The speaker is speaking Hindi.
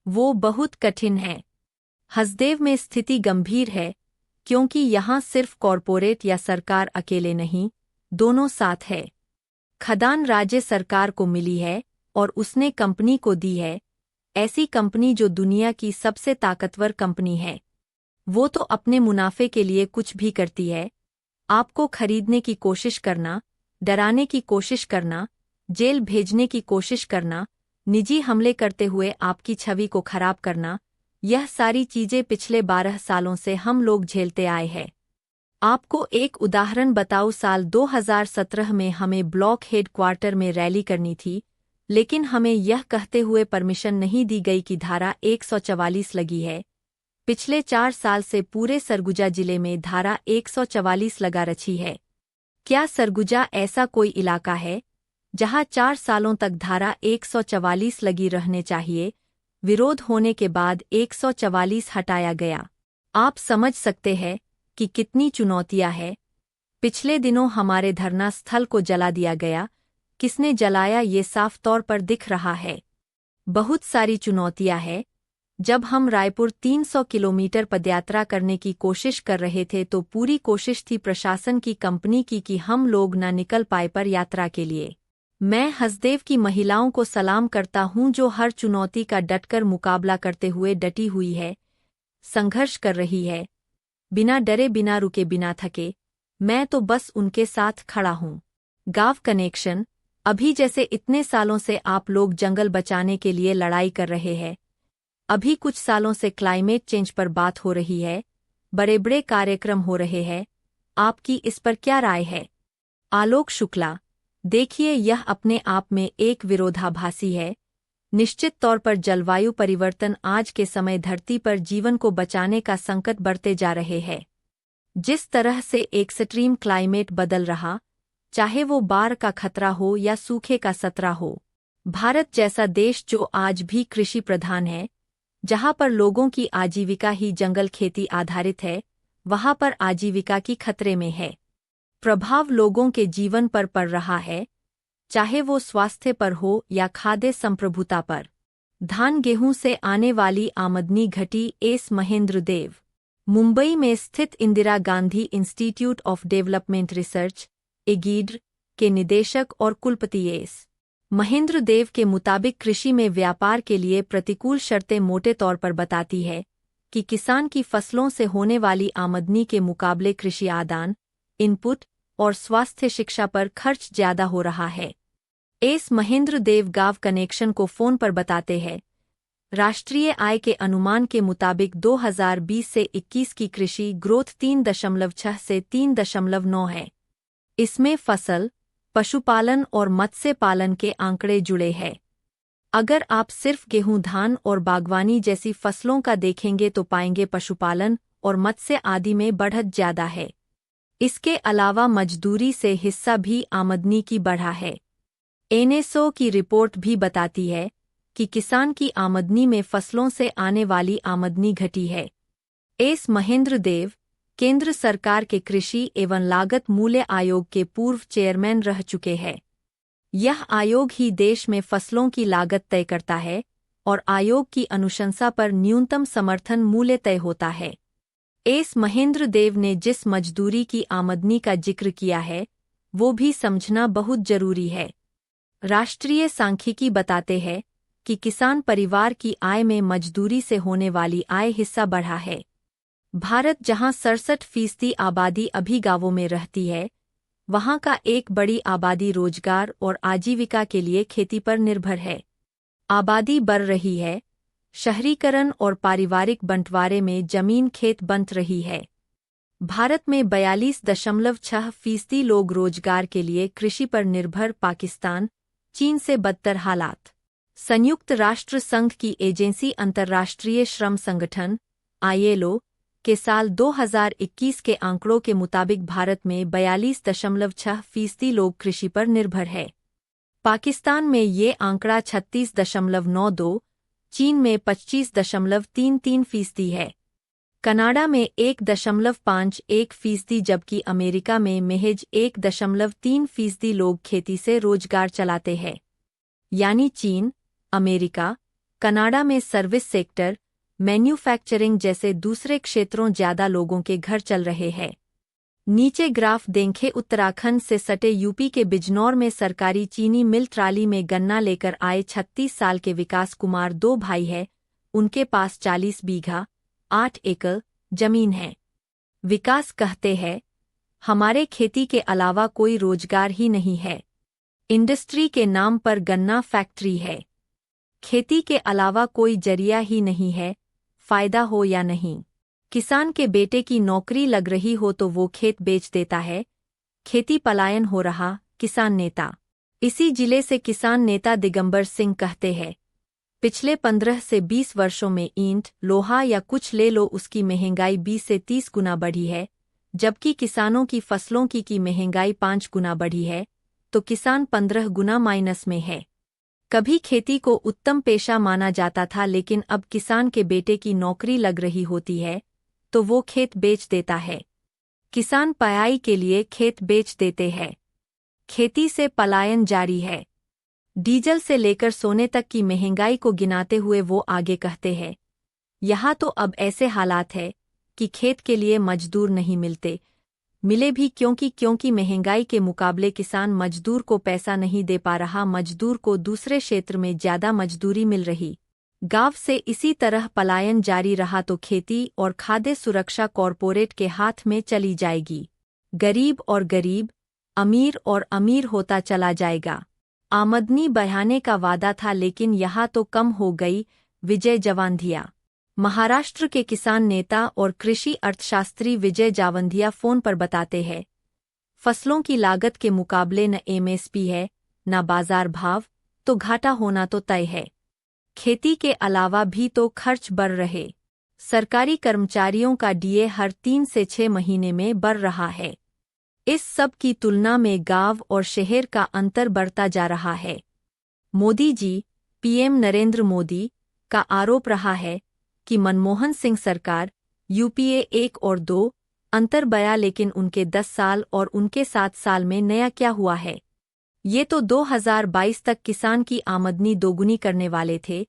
वो बहुत कठिन है। हसदेव में स्थिति गंभीर है, क्योंकि यहाँ सिर्फ कॉरपोरेट या सरकार अकेले नहीं, दोनों साथ है। खदान राज्य सरकार को मिली है और उसने कंपनी को दी है, ऐसी कंपनी जो दुनिया की सबसे ताकतवर कंपनी है। वो तो अपने मुनाफे के लिए कुछ भी करती है। आपको खरीदने की कोशिश करना, डराने की कोशिश करना, जेल भेजने की कोशिश करना, निजी हमले करते हुए आपकी छवि को खराब करना, यह सारी चीजें पिछले 12 सालों से हम लोग झेलते आए हैं। आपको एक उदाहरण बताऊं, साल 2017 में हमें ब्लॉक हेडक्वार्टर में रैली करनी थी, लेकिन हमें यह कहते हुए परमिशन नहीं दी गई कि धारा 144 लगी है। पिछले 4 साल से पूरे सरगुजा जिले में धारा 144 लगा रखी है। क्या सरगुजा ऐसा कोई इलाका है जहां 4 सालों तक धारा 144 लगी रहने चाहिए? विरोध होने के बाद 144 हटाया गया। आप समझ सकते हैं कि कितनी चुनौतियां हैं। पिछले दिनों हमारे धरना स्थल को जला दिया गया। किसने जलाया ये साफ तौर पर दिख रहा है। बहुत सारी चुनौतियां हैं। जब हम रायपुर 300 किलोमीटर पदयात्रा करने की कोशिश कर रहे थे तो पूरी कोशिश थी प्रशासन की, कंपनी की कि हम लोग न निकल पाए पर यात्रा के लिए। मैं हसदेव की महिलाओं को सलाम करता हूं जो हर चुनौती का डटकर मुकाबला करते हुए डटी हुई है, संघर्ष कर रही है, बिना डरे, बिना रुके, बिना थके। मैं तो बस उनके साथ खड़ा हूं। गांव कनेक्शन। अभी जैसे इतने सालों से आप लोग जंगल बचाने के लिए लड़ाई कर रहे हैं, अभी कुछ सालों से क्लाइमेट चेंज पर बात हो रही है, बड़े बड़े कार्यक्रम हो रहे हैं। आपकी इस पर क्या राय है? आलोक शुक्ला। देखिए, यह अपने आप में एक विरोधाभासी है। निश्चित तौर पर जलवायु परिवर्तन आज के समय धरती पर जीवन को बचाने का संकट बढ़ते जा रहे हैं। जिस तरह से एक्सट्रीम क्लाइमेट बदल रहा, चाहे वो बाढ़ का खतरा हो या सूखे का खतरा हो, भारत जैसा देश जो आज भी कृषि प्रधान है, जहां पर लोगों की आजीविका ही जंगल खेती आधारित है, वहां पर आजीविका की खतरे में है। प्रभाव लोगों के जीवन पर पड़ रहा है, चाहे वो स्वास्थ्य पर हो या खाद्य संप्रभुता पर। धान गेहूं से आने वाली आमदनी घटी। एस महेंद्र देव। मुंबई में स्थित Indira Gandhi institute of development research (एगीड्र) के निदेशक और कुलपति एस महेंद्र देव के मुताबिक कृषि में व्यापार के लिए प्रतिकूल शर्तें मोटे तौर पर बताती है कि किसान की फसलों से होने वाली आमदनी के मुकाबले कृषि आदान, इनपुट और स्वास्थ्य शिक्षा पर खर्च ज्यादा हो रहा है। एस महेंद्र देव गांव कनेक्शन को फोन पर बताते हैं, राष्ट्रीय आय के अनुमान के मुताबिक 2020 से 21 की कृषि ग्रोथ 3.6 से 3.9 है। इसमें फसल, पशुपालन और मत्स्य पालन के आंकड़े जुड़े हैं। अगर आप सिर्फ गेहूं, धान और बागवानी जैसी फसलों का देखेंगे तो पाएंगे पशुपालन और मत्स्य आदि में बढ़त ज्यादा है। इसके अलावा मजदूरी से हिस्सा भी आमदनी की बढ़ा है। एनएसओ की रिपोर्ट भी बताती है कि किसान की आमदनी में फसलों से आने वाली आमदनी घटी है। एस महेंद्र देव केंद्र सरकार के कृषि एवं लागत मूल्य आयोग के पूर्व चेयरमैन रह चुके हैं। यह आयोग ही देश में फसलों की लागत तय करता है और आयोग की अनुशंसा पर न्यूनतम समर्थन मूल्य तय होता है। एस महेंद्र देव ने जिस मजदूरी की आमदनी का जिक्र किया है, वो भी समझना बहुत जरूरी है। राष्ट्रीय सांख्यिकी बताते हैं कि किसान परिवार की आय में मजदूरी से होने वाली आय हिस्सा बढ़ा है। भारत जहां 67% आबादी अभी गांवों में रहती है, वहां का एक बड़ी आबादी रोजगार और आजीविका के लिए खेती पर निर्भर है। आबादी बढ़ रही है, शहरीकरण और पारिवारिक बंटवारे में जमीन खेत बंट रही है। भारत में 42.6% लोग रोजगार के लिए कृषि पर निर्भर। पाकिस्तान, चीन से बदतर हालात। संयुक्त राष्ट्र संघ की एजेंसी अंतर्राष्ट्रीय श्रम संगठन (ILO) के साल 2021 के आंकड़ों के मुताबिक भारत में 42.6% लोग कृषि पर निर्भर है। पाकिस्तान में ये आंकड़ा 36.92, चीन में 25.33% है, कनाडा में 1.51%, जबकि अमेरिका में महज 1.3% लोग खेती से रोजगार चलाते हैं। यानी चीन, अमेरिका, कनाडा में सर्विस सेक्टर, मैन्युफैक्चरिंग जैसे दूसरे क्षेत्रों ज्यादा लोगों के घर चल रहे हैं। नीचे ग्राफ देखें। उत्तराखंड से सटे यूपी के बिजनौर में सरकारी चीनी मिल ट्राली में गन्ना लेकर आए 36 साल के विकास कुमार दो भाई हैं। उनके पास 40 बीघा 8 एकड़ जमीन है। विकास कहते हैं, हमारे खेती के अलावा कोई रोजगार ही नहीं है। इंडस्ट्री के नाम पर गन्ना फैक्ट्री है। खेती के अलावा कोई जरिया ही नहीं है, फायदा हो या नहीं। किसान के बेटे की नौकरी लग रही हो तो वो खेत बेच देता है। खेती पलायन हो रहा। किसान नेता। इसी जिले से किसान नेता दिगंबर सिंह कहते हैं, पिछले 15 से 20 वर्षों में ईंट, लोहा या कुछ ले लो, उसकी महंगाई 20 से 30 गुना बढ़ी है, जबकि किसानों की फसलों की महंगाई 5 गुना बढ़ी है, तो किसान 15 गुना माइनस में है। कभी खेती को उत्तम पेशा माना जाता था, लेकिन अब किसान के बेटे की नौकरी लग रही होती है तो वो खेत बेच देता है। किसान पयाई के लिए खेत बेच देते हैं। खेती से पलायन जारी है। डीजल से लेकर सोने तक की महंगाई को गिनाते हुए वो आगे कहते हैं, यहाँ तो अब ऐसे हालात है कि खेत के लिए मजदूर नहीं मिलते। मिले भी क्योंकि महंगाई के मुकाबले किसान मजदूर को पैसा नहीं दे पा रहा। मजदूर को दूसरे क्षेत्र में ज्यादा मजदूरी मिल रही। गांव से इसी तरह पलायन जारी रहा तो खेती और खाद्य सुरक्षा कॉरपोरेट के हाथ में चली जाएगी। गरीब और गरीब, अमीर और अमीर होता चला जाएगा। आमदनी बढ़ाने का वादा था, लेकिन यहाँ तो कम हो गई। विजय जावंधिया। महाराष्ट्र के किसान नेता और कृषि अर्थशास्त्री विजय जावंधिया फोन पर बताते हैं, फसलों की लागत के मुकाबले न एमएसपी है न बाजार भाव, तो घाटा होना तो तय है। खेती के अलावा भी तो खर्च बढ़ रहे। सरकारी कर्मचारियों का डीए हर 3 से 6 महीने में बढ़ रहा है। इस सब की तुलना में गांव और शहर का अंतर बढ़ता जा रहा है। मोदी जी, पीएम नरेंद्र मोदी का आरोप रहा है कि मनमोहन सिंह सरकार, यूपीए 1 और 2 अंतर बया, लेकिन उनके 10 साल और उनके 7 साल में नया क्या हुआ है। ये तो 2022 तक किसान की आमदनी दोगुनी करने वाले थे,